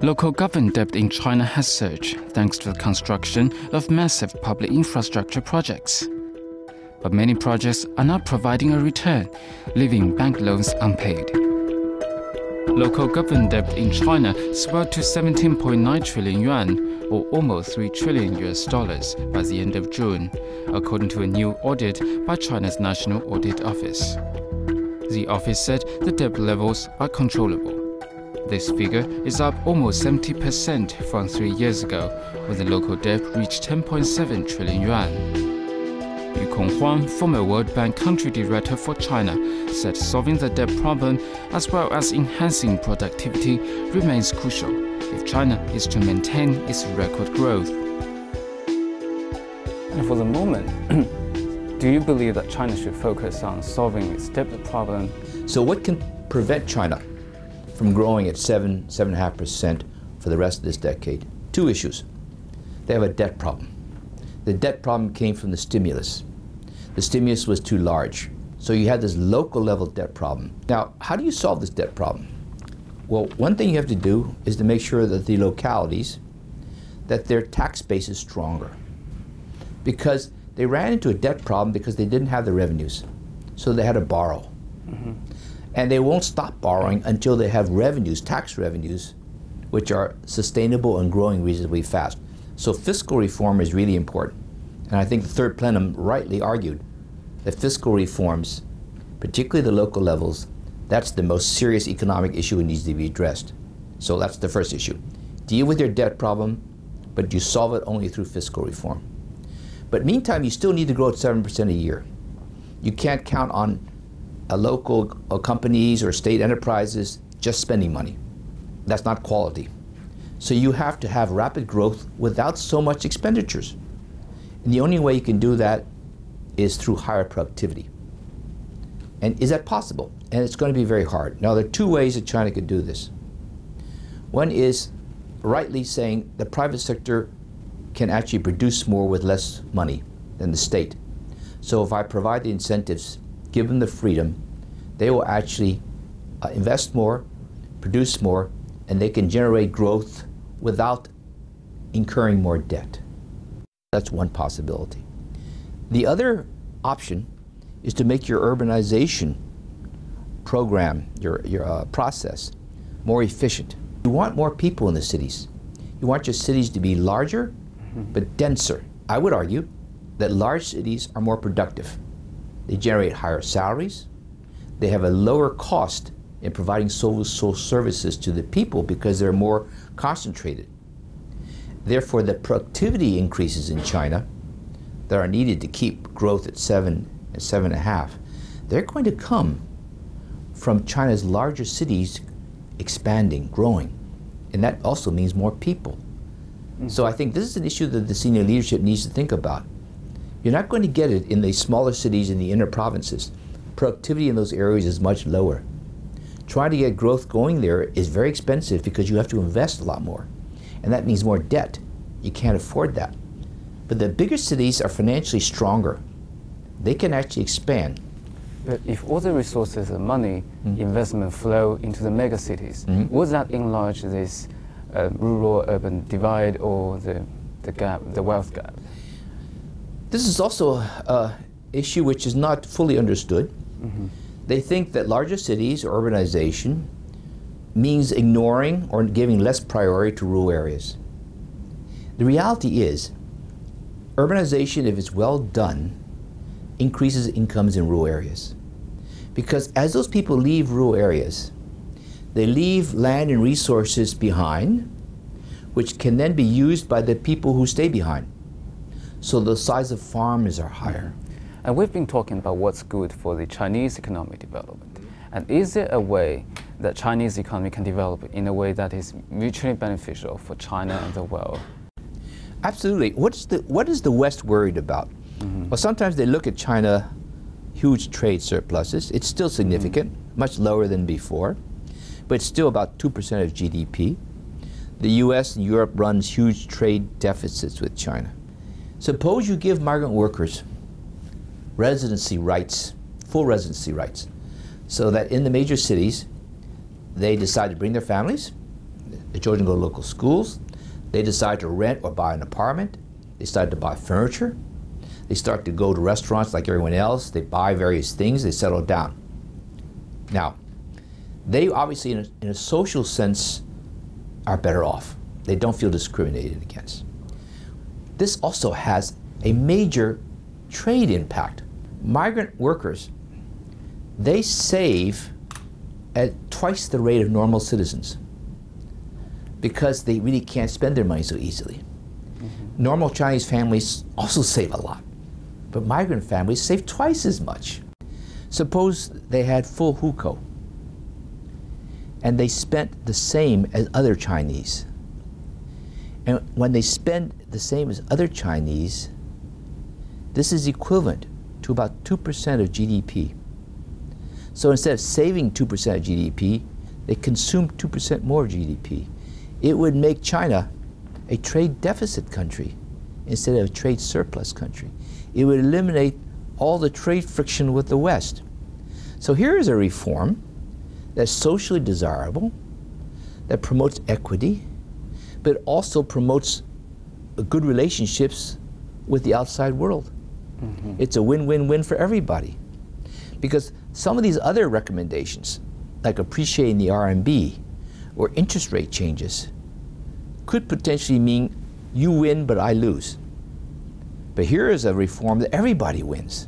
Local government debt in China has surged thanks to the construction of massive public infrastructure projects. But many projects are not providing a return, leaving bank loans unpaid. Local government debt in China swelled to 17.9 trillion yuan, or almost $3 trillion by the end of June, according to a new audit by China's National Audit Office. The office said the debt levels are controllable. This figure is up almost 70% from 3 years ago, when the local debt reached 10.7 trillion yuan. Yukon Huang, former World Bank country director for China, said solving the debt problem as well as enhancing productivity remains crucial if China is to maintain its record growth. And for the moment, do you believe that China should focus on solving its debt problem? So what can prevent China from growing at 7.5% for the rest of this decade? Two issues. They have a debt problem. The debt problem came from the stimulus. The stimulus was too large. So you had this local level debt problem. Now, how do you solve this debt problem? Well, one thing you have to do is to make sure that the localities, that their tax base is stronger. Because they ran into a debt problem because they didn't have the revenues. So they had to borrow. And they won't stop borrowing until they have revenues, tax revenues, which are sustainable and growing reasonably fast. So fiscal reform is really important. And I think the third plenum rightly argued that fiscal reforms, particularly the local levels, that's the most serious economic issue that needs to be addressed. So that's the first issue. Deal with your debt problem, but you solve it only through fiscal reform. But meantime, you still need to grow at 7% a year. You can't count on local companies or state enterprises just spending money. That's not quality. So you have to have rapid growth without so much expenditures. And the only way you can do that is through higher productivity. And is that possible? And it's going to be very hard. Now, there are two ways that China could do this. One is rightly saying the private sector can actually produce more with less money than the state. So if I provide the incentives, give them the freedom, they will actually invest more, produce more, and they can generate growth without incurring more debt. That's one possibility. The other option is to make your urbanization program, your process, more efficient. You want more people in the cities. You want your cities to be larger, but denser. I would argue that large cities are more productive. They generate higher salaries. They have a lower cost in providing social services to the people because they're more concentrated. Therefore, the productivity increases in China that are needed to keep growth at 7 and 7.5, they're going to come from China's larger cities expanding, growing. And that also means more people. So I think this is an issue that the senior leadership needs to think about. You're not going to get it in the smaller cities in the inner provinces. Productivity in those areas is much lower. Trying to get growth going there is very expensive because you have to invest a lot more. And that means more debt. You can't afford that. But the bigger cities are financially stronger. They can actually expand. But if all the resources and money, investment flow into the mega cities, would that enlarge this rural-urban divide or the gap, the wealth gap? This is also an issue which is not fully understood. They think that larger cities or urbanization means ignoring or giving less priority to rural areas. The reality is, urbanization, if it's well done, increases incomes in rural areas. Because as those people leave rural areas, they leave land and resources behind, which can then be used by the people who stay behind. So the size of farms are higher. And we've been talking about what's good for the Chinese economic development. And is there a way that Chinese economy can develop in a way that is mutually beneficial for China and the world? Absolutely. What is the West worried about? Well, sometimes they look at China, huge trade surpluses. It's still significant, much lower than before, but it's still about 2% of GDP. The US and Europe runs huge trade deficits with China. Suppose you give migrant workers residency rights, full residency rights, so that in the major cities, they decide to bring their families, The children go to local schools. They decide to rent or buy an apartment. They decide to buy furniture. They start to go to restaurants like everyone else. They buy various things. They settle down. Now, they obviously, in a social sense, are better off. They don't feel discriminated against. This also has a major trade impact. Migrant workers, they save at twice the rate of normal citizens because they really can't spend their money so easily. Normal Chinese families also save a lot, but migrant families save twice as much. Suppose they had full hukou and they spent the same as other Chinese. And when they spend the same as other Chinese, this is equivalent to about 2% of GDP. So instead of saving 2% of GDP, they consume 2% more GDP. It would make China a trade deficit country instead of a trade surplus country. It would eliminate all the trade friction with the West. So here is a reform that's socially desirable, that promotes equity, but also promotes good relationships with the outside world. It's a win-win-win for everybody. Because some of these other recommendations, like appreciating the RMB or interest rate changes, could potentially mean you win but I lose. But here is a reform that everybody wins.